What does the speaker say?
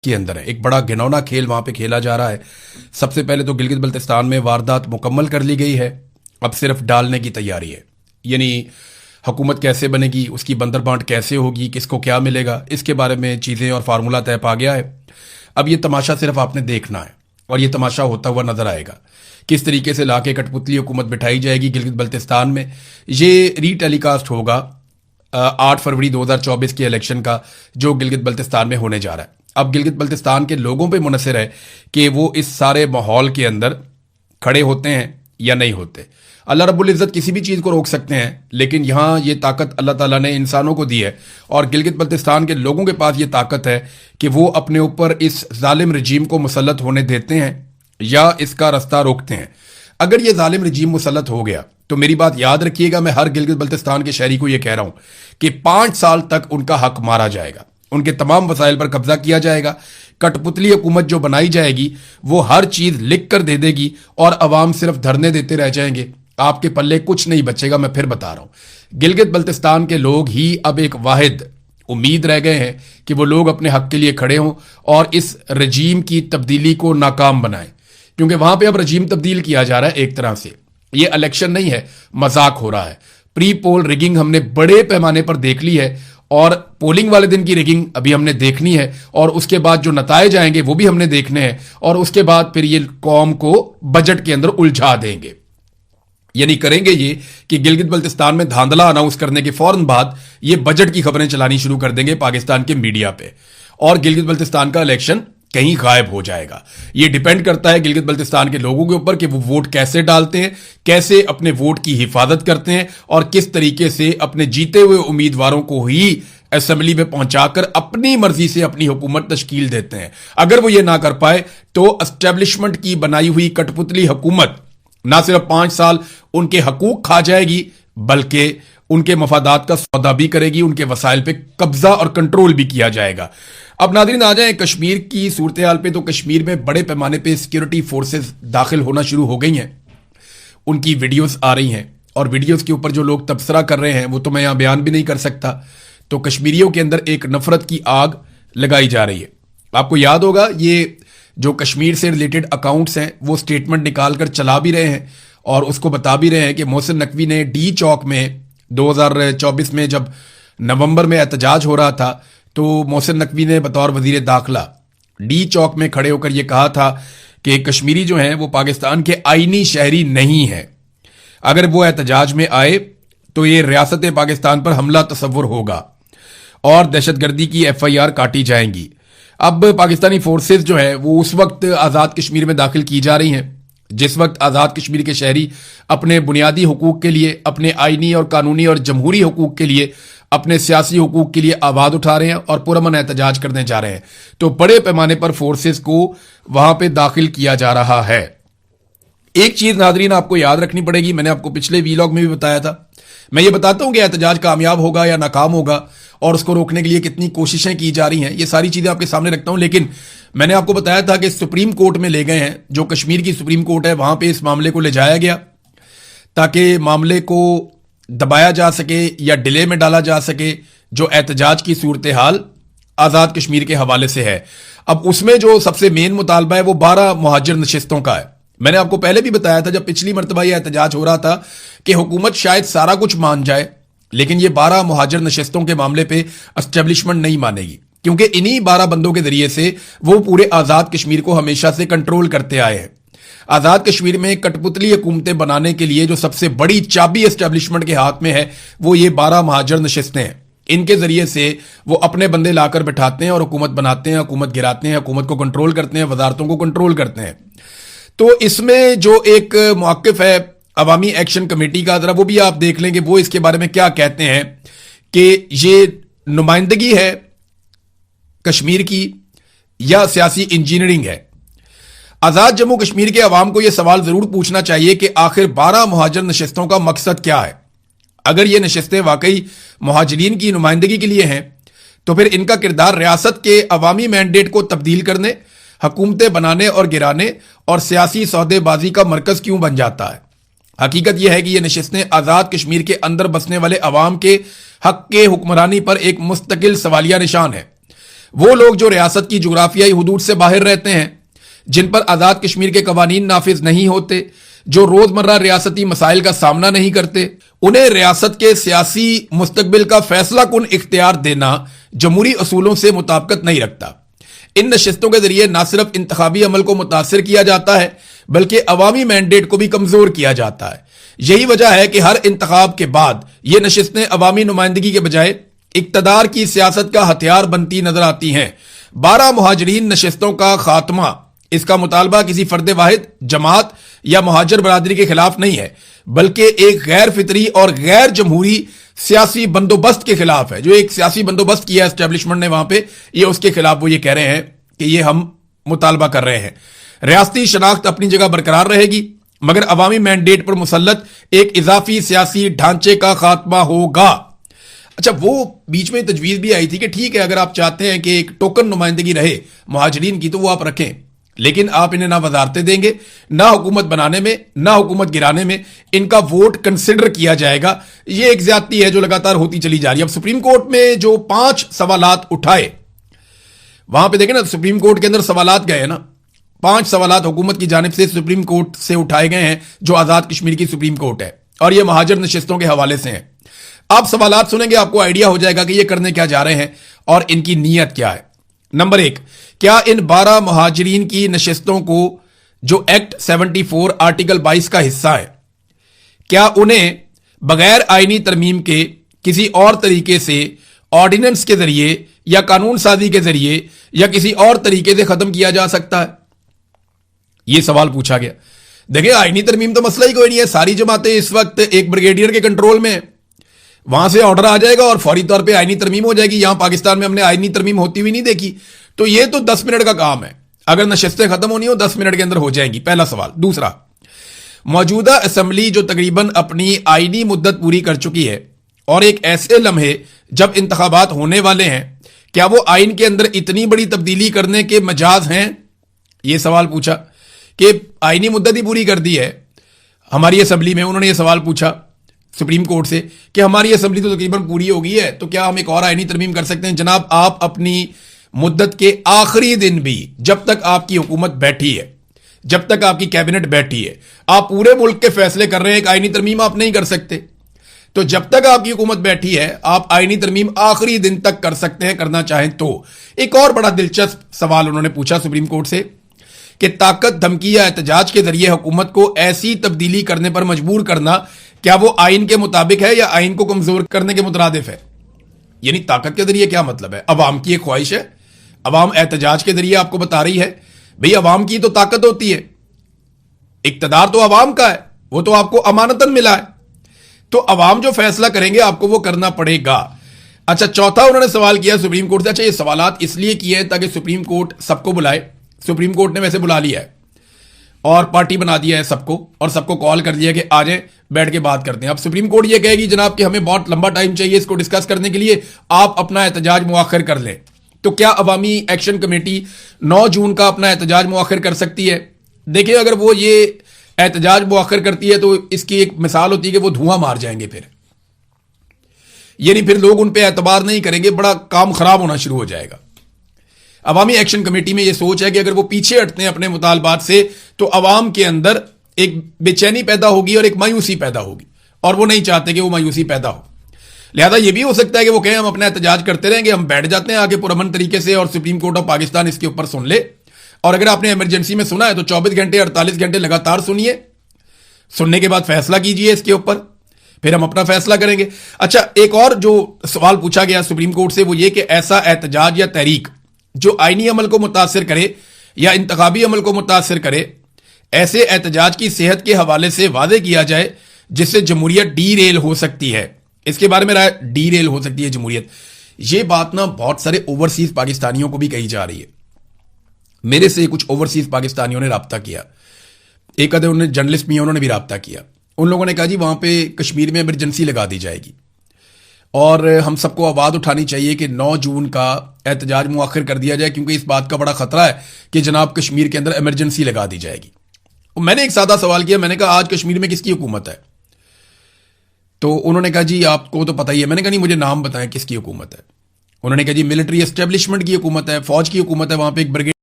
کے اندر ہے. ایک بڑا گھنونا کھیل وہاں پہ کھیلا جا رہا ہے. سب سے پہلے تو گلگت بلتستان میں واردات مکمل کر لی گئی ہے، اب صرف ڈالنے کی تیاری ہے. یعنی حکومت کیسے بنے گی، اس کی بندر بانٹ کیسے ہوگی، کس کو کیا ملے گا، اس کے بارے میں چیزیں اور فارمولہ طے پا گیا ہے. اب یہ تماشا صرف آپ نے دیکھنا ہے اور یہ تماشا ہوتا ہوا نظر آئے گا. کس طریقے سے لا کے کٹ پتلی حکومت بٹھائی جائے گی گلگت بلتستان میں. یہ ری ٹیلی کاسٹ ہوگا 8 فروری 2024 کے الیکشن کا جو گلگت بلتستان میں ہونے جا رہا ہے. اب گلگت بلتستان کے لوگوں پہ منحصر ہے کہ وہ اس سارے ماحول کے اندر کھڑے ہوتے ہیں یا نہیں ہوتے. اللہ رب العزت کسی بھی چیز کو روک سکتے ہیں، لیکن یہاں یہ طاقت اللہ تعالیٰ نے انسانوں کو دی ہے اور گلگت بلتستان کے لوگوں کے پاس یہ طاقت ہے کہ وہ اپنے اوپر اس ظالم رجیم کو مسلط ہونے دیتے ہیں یا اس کا رستہ روکتے ہیں. اگر یہ ظالم رجیم مسلط ہو گیا تو میری بات یاد رکھیے گا، میں ہر گلگت بلتستان کے شہری کو یہ کہہ رہا ہوں کہ 5 سال تک ان کا حق مارا جائے گا، ان کے تمام وسائل پر قبضہ کیا جائے گا. کٹ پتلی حکومت جو بنائی جائے گی وہ ہر چیز لکھ کر دے دے گی اور عوام صرف دھرنے دیتے رہ جائیں گے. آپ کے پلے کچھ نہیں بچے گا. میں پھر بتا رہا ہوں، گلگت بلتستان کے لوگ ہی اب ایک واحد امید رہ گئے ہیں کہ وہ لوگ اپنے حق کے لیے کھڑے ہوں اور اس رجیم کی تبدیلی کو ناکام بنائیں، کیونکہ وہاں پہ اب رجیم تبدیل کیا جا رہا ہے. ایک طرح سے یہ الیکشن نہیں ہے، مذاق ہو رہا ہے. پری پول ریگنگ ہم نے بڑے پیمانے پر دیکھ لی ہے اور پولنگ والے دن کی ریگنگ ابھی ہم نے دیکھنی ہے اور اس کے بعد جو نتائج آئیں گے وہ بھی ہم نے دیکھنے ہیں اور اس کے بعد پھر یہ قوم کو بجٹ کے اندر الجھا دیں گے. یعنی کریں گے یہ کہ گلگت بلتستان میں دھاندلا اناؤنس کرنے کے فوراً بعد یہ بجٹ کی خبریں چلانی شروع کر دیں گے پاکستان کے میڈیا پہ اور گلگت بلتستان کا الیکشن کہیں غائب ہو جائے گا. یہ ڈیپینڈ کرتا ہے گلگت بلتستان کے لوگوں کے اوپر کہ وہ ووٹ کیسے ڈالتے ہیں، کیسے اپنے ووٹ کی حفاظت کرتے ہیں اور کس طریقے سے اپنے جیتے ہوئے امیدواروں کو ہی اسمبلی میں پہنچا کر اپنی مرضی سے اپنی حکومت تشکیل دیتے ہیں. اگر وہ یہ نہ کر پائے تو اسٹیبلشمنٹ کی بنائی ہوئی کٹ پتلی حکومت نہ صرف 5 سال ان کے حقوق کھا جائے گی بلکہ ان کے مفادات کا سودا بھی کرے گی، ان کے وسائل پہ قبضہ اور کنٹرول بھی کیا جائے گا. اب ناظرین آ جائیں کشمیر کی صورتحال پہ. تو کشمیر میں بڑے پیمانے پہ سیکیورٹی فورسز داخل ہونا شروع ہو گئی ہیں. ان کی ویڈیوز آ رہی ہیں اور ویڈیوز کے اوپر جو لوگ تبصرہ کر رہے ہیں وہ تو میں یہاں بیان بھی نہیں کر سکتا. تو کشمیریوں کے اندر ایک نفرت کی آگ لگائی جا رہی ہے. آپ کو یاد ہوگا یہ جو کشمیر سے ریلیٹڈ اکاؤنٹس ہیں وہ سٹیٹمنٹ نکال کر چلا بھی رہے ہیں اور اس کو بتا بھی رہے ہیں کہ محسن نقوی نے ڈی چوک میں 2024 میں جب نومبر میں احتجاج ہو رہا تھا تو محسن نقوی نے بطور وزیر داخلہ ڈی چوک میں کھڑے ہو کر یہ کہا تھا کہ کشمیری جو ہیں وہ پاکستان کے آئینی شہری نہیں ہیں، اگر وہ احتجاج میں آئے تو یہ ریاست پاکستان پر حملہ تصور ہوگا اور دہشت گردی کی FIR کاٹی جائیں گی. اب پاکستانی فورسز جو ہے وہ اس وقت آزاد کشمیر میں داخل کی جا رہی ہیں جس وقت آزاد کشمیر کے شہری اپنے بنیادی حقوق کے لیے، اپنے آئینی اور قانونی اور جمہوری حقوق کے لیے، اپنے سیاسی حقوق کے لیے آواز اٹھا رہے ہیں اور پرامن احتجاج کرنے جا رہے ہیں. تو بڑے پیمانے پر فورسز کو وہاں پہ داخل کیا جا رہا ہے. ایک چیز ناظرین آپ کو یاد رکھنی پڑے گی، میں نے آپ کو پچھلے ویلاگ میں بھی بتایا تھا. میں یہ بتاتا ہوں کہ احتجاج کامیاب ہوگا یا ناکام ہوگا اور اس کو روکنے کے لیے کتنی کوششیں کی جا رہی ہیں، یہ ساری چیزیں آپ کے سامنے رکھتا ہوں. لیکن میں نے آپ کو بتایا تھا کہ سپریم کورٹ میں لے گئے ہیں، جو کشمیر کی سپریم کورٹ ہے وہاں پہ اس معاملے کو لے جایا گیا تاکہ معاملے کو دبایا جا سکے یا ڈیلے میں ڈالا جا سکے. جو احتجاج کی صورتحال آزاد کشمیر کے حوالے سے ہے، اب اس میں جو سب سے مین مطالبہ ہے وہ 12 مہاجر نشستوں کا ہے. میں نے آپ کو پہلے بھی بتایا تھا جب پچھلی مرتبہ یہ احتجاج ہو رہا تھا کہ حکومت شاید سارا کچھ مان جائے لیکن یہ 12 مہاجر نشستوں کے معاملے پہ اسٹیبلشمنٹ نہیں مانے گی، کیونکہ انہی 12 بندوں کے ذریعے سے وہ پورے آزاد کشمیر کو ہمیشہ سے کنٹرول کرتے آئے ہیں. آزاد کشمیر میں کٹ پتلی حکومتیں بنانے کے لیے جو سب سے بڑی چابی اسٹیبلشمنٹ کے ہاتھ میں ہے وہ یہ 12 مہاجر نشستیں ہیں. ان کے ذریعے سے وہ اپنے بندے لا کر بٹھاتے ہیں اور حکومت بناتے ہیں، حکومت گراتے ہیں، حکومت کو کنٹرول کرتے ہیں، وزارتوں کو کنٹرول کرتے ہیں. تو اس میں جو ایک موقف ہے عوامی ایکشن کمیٹی کا، ذرا وہ بھی آپ دیکھ لیں کہ وہ اس کے بارے میں کیا کہتے ہیں کہ یہ نمائندگی ہے کشمیر کی یا سیاسی انجینئرنگ ہے. آزاد جموں کشمیر کے عوام کو یہ سوال ضرور پوچھنا چاہیے کہ آخر 12 مہاجر نشستوں کا مقصد کیا ہے. اگر یہ نشستیں واقعی مہاجرین کی نمائندگی کے لیے ہیں تو پھر ان کا کردار ریاست کے عوامی مینڈیٹ کو تبدیل کرنے، حکومتیں بنانے اور گرانے اور سیاسی سودے بازی کا مرکز کیوں بن جاتا ہے. حقیقت یہ ہے کہ یہ نشستیں آزاد کشمیر کے اندر بسنے والے عوام کے حق کے حکمرانی پر ایک مستقل سوالیہ نشان ہے. وہ لوگ جو ریاست کی جغرافیائی حدود سے باہر رہتے ہیں، جن پر آزاد کشمیر کے قوانین نافذ نہیں ہوتے، جو روزمرہ ریاستی مسائل کا سامنا نہیں کرتے، انہیں ریاست کے سیاسی مستقبل کا فیصلہ کن اختیار دینا جمہوری اصولوں سے مطابقت نہیں رکھتا۔ ان نشستوں کے ذریعے نہ صرف انتخابی عمل کو متاثر کیا جاتا ہے بلکہ عوامی مینڈیٹ کو بھی کمزور کیا جاتا ہے۔ یہی وجہ ہے کہ ہر انتخاب کے بعد یہ نشستیں عوامی نمائندگی کے بجائے اقتدار کی سیاست کا ہتھیار بنتی نظر آتی ہیں۔ 12 مہاجرین نشستوں کا خاتمہ، اس کا مطالبہ کسی فرد واحد، جماعت یا مہاجر برادری کے خلاف نہیں ہے بلکہ ایک غیر فطری اور غیر جمہوری سیاسی بندوبست کے خلاف ہے۔ جو ایک سیاسی بندوبست کیا اسٹیبلشمنٹ نے وہاں پہ، یہ اس کے خلاف وہ یہ کہہ رہے ہیں کہ یہ ہم مطالبہ کر رہے ہیں۔ ریاستی شناخت اپنی جگہ برقرار رہے گی مگر عوامی مینڈیٹ پر مسلط ایک اضافی سیاسی ڈھانچے کا خاتمہ ہوگا۔ اچھا، وہ بیچ میں تجویز بھی آئی تھی کہ ٹھیک ہے، اگر آپ چاہتے ہیں کہ ایک ٹوکن نمائندگی رہے مہاجرین کی تو وہ آپ رکھیں، لیکن آپ انہیں نہ وزارتیں دیں گے، نہ حکومت بنانے میں، نہ حکومت گرانے میں ان کا ووٹ کنسیڈر کیا جائے گا۔ یہ ایک زیادتی ہے جو لگاتار ہوتی چلی جا رہی ہے۔ اب سپریم کورٹ میں جو 5 سوالات اٹھائے، وہاں پہ دیکھیں نا، سپریم کورٹ کے اندر سوالات گئے ہیں نا، 5 سوالات حکومت کی جانب سے سپریم کورٹ سے اٹھائے گئے ہیں، جو آزاد کشمیر کی سپریم کورٹ ہے، اور یہ مہاجر نشستوں کے حوالے سے ہیں۔ آپ سوالات سنیں گے، آپ کو آئیڈیا ہو جائے گا کہ یہ کرنے کیا جا رہے ہیں اور ان کی نیت کیا ہے۔ نمبر 1، کیا ان 12 مہاجرین کی نشستوں کو جو ایکٹ 74 آرٹیکل 22 کا حصہ ہے، کیا انہیں بغیر آئینی ترمیم کے کسی اور طریقے سے آرڈیننس کے ذریعے یا قانون سازی کے ذریعے یا کسی اور طریقے سے ختم کیا جا سکتا ہے؟ یہ سوال پوچھا گیا۔ دیکھیں، آئینی ترمیم تو مسئلہ ہی کوئی نہیں ہے، ساری جماعتیں اس وقت ایک بریگیڈیئر کے کنٹرول میں ہیں، وہاں سے آرڈر آ جائے گا اور فوری طور پہ آئینی ترمیم ہو جائے گی۔ یہاں پاکستان میں ہم نے آئینی ترمیم ہوتی ہوئی نہیں دیکھی، تو یہ تو 10 منٹ کا کام ہے، اگر نشستیں ختم ہونی ہو 10 منٹ کے اندر ہو جائیں گی، پہلا سوال۔ دوسرا، موجودہ اسمبلی جو تقریباً اپنی آئینی مدت پوری کر چکی ہے اور ایک ایسے لمحے جب انتخابات ہونے والے ہیں، کیا وہ آئین کے اندر اتنی بڑی تبدیلی کرنے کے مجاز ہیں؟ یہ سوال پوچھا کہ آئینی مدت ہی پوری کر دی ہے ہماری اسمبلی میں۔ انہوں نے یہ سوال پوچھا سپریم کورٹ سے کہ ہماری اسمبلی تو تقریباً پوری ہو گئی ہے، تو کیا ہم ایک اور آئینی ترمیم کر سکتے ہیں؟ جناب، آپ اپنی مدت کے آخری دن بھی، جب تک آپ کی حکومت بیٹھی ہے، جب تک آپ کی کیبنٹ بیٹھی ہے، آپ پورے ملک کے فیصلے کر رہے ہیں، ایک آئینی ترمیم آپ نہیں کر سکتے۔ تو جب تک آپ کی حکومت بیٹھی ہے، آپ آئینی ترمیم آخری دن تک کر سکتے ہیں، کرنا چاہیں تو۔ ایک اور بڑا دلچسپ سوال انہوں نے پوچھا سپریم کورٹ سے کہ طاقت، دھمکی یا احتجاج کے ذریعے حکومت کو ایسی تبدیلی کرنے پر مجبور کرنا، کیا وہ آئین کے مطابق ہے یا آئین کو کمزور کرنے کے مترادف ہے؟ یعنی طاقت کے ذریعے کیا مطلب ہے؟ عوام کی ایک خواہش ہے، عوام احتجاج کے ذریعے آپ کو بتا رہی ہے بھئی عوام کی تو طاقت ہوتی ہے، اقتدار تو عوام کا ہے، وہ تو آپ کو امانتاً ملا ہے، تو عوام جو فیصلہ کریں گے آپ کو وہ کرنا پڑے گا۔ اچھا، چوتھا انہوں نے سوال کیا سپریم کورٹ سے، اچھا یہ سوالات اس لیے کیے ہیں تاکہ سپریم کورٹ سب کو بلائے۔ سپریم کورٹ نے ویسے بلا لیا ہے اور پارٹی بنا دیا ہے سب کو، اور سب کو کال کر دیا کہ آ جائیں، بیٹھ کے بات کرتے ہیں۔ اب سپریم کورٹ یہ کہے گی جناب کہ ہمیں بہت لمبا ٹائم چاہیے اس کو ڈسکس کرنے کے لیے، آپ اپنا احتجاج مؤخر کر لیں۔ تو کیا عوامی ایکشن کمیٹی 9 جون کا اپنا احتجاج مؤخر کر سکتی ہے؟ دیکھیں، اگر وہ یہ احتجاج مؤخر کرتی ہے تو اس کی ایک مثال ہوتی ہے کہ وہ دھواں مار جائیں گے، پھر یعنی پھر لوگ ان پہ اعتبار نہیں کریں گے، بڑا کام خراب ہونا شروع ہو جائے گا۔ عوامی ایکشن کمیٹی میں یہ سوچ ہے کہ اگر وہ پیچھے ہٹتے ہیں اپنے مطالبات سے تو عوام کے اندر ایک بے چینی پیدا ہوگی اور ایک مایوسی پیدا ہوگی، اور وہ نہیں چاہتے کہ وہ مایوسی پیدا ہو۔ لہذا یہ بھی ہو سکتا ہے کہ وہ کہیں ہم اپنا احتجاج کرتے رہیں گے، ہم بیٹھ جاتے ہیں آگے پرامن طریقے سے اور سپریم کورٹ آف پاکستان اس کے اوپر سن لے، اور اگر آپ نے ایمرجنسی میں سنا ہے تو 24 گھنٹے 48 گھنٹے لگاتار سنیے، سننے کے بعد فیصلہ کیجئے اس کے اوپر، پھر ہم اپنا فیصلہ کریں گے۔ اچھا، ایک اور جو سوال پوچھا گیا سپریم کورٹ سے وہ یہ کہ ایسا احتجاج یا تحریک جو آئینی عمل کو متاثر کرے یا انتخابی عمل کو متاثر کرے، ایسے احتجاج کی صحت کے حوالے سے واضح کیا جائے جس سے جمہوریت ڈی ریل ہو سکتی ہے۔ اس کے بارے میں رائے، ڈی ریل ہو سکتی ہے جمہوریت، یہ بات نا بہت سارے اوورسیز پاکستانیوں کو بھی کہی جا رہی ہے۔ میرے سے کچھ اوورسیز پاکستانیوں نے رابطہ کیا، ایک آدھے انہوں نے جرنلسٹ بھی ہیں، انہوں نے بھی رابطہ کیا۔ ان لوگوں نے کہا جی وہاں پہ کشمیر میں ایمرجنسی لگا دی جائے گی اور ہم سب کو آواز اٹھانی چاہیے کہ 9 جون کا احتجاج مؤخر کر دیا جائے، کیونکہ اس بات کا بڑا خطرہ ہے کہ جناب کشمیر کے اندر ایمرجنسی لگا دی جائے گی۔ میں نے ایک سادہ سوال کیا، میں نے کہا آج کشمیر میں کس کی حکومت ہے؟ تو انہوں نے کہا جی آپ کو تو پتہ ہی ہے۔ میں نے کہا نہیں، مجھے نام بتائیں کس کی حکومت ہے۔ انہوں نے کہا جی ملٹری اسٹیبلشمنٹ کی حکومت ہے، فوج کی حکومت ہے، وہاں پہ ایک بریگیڈ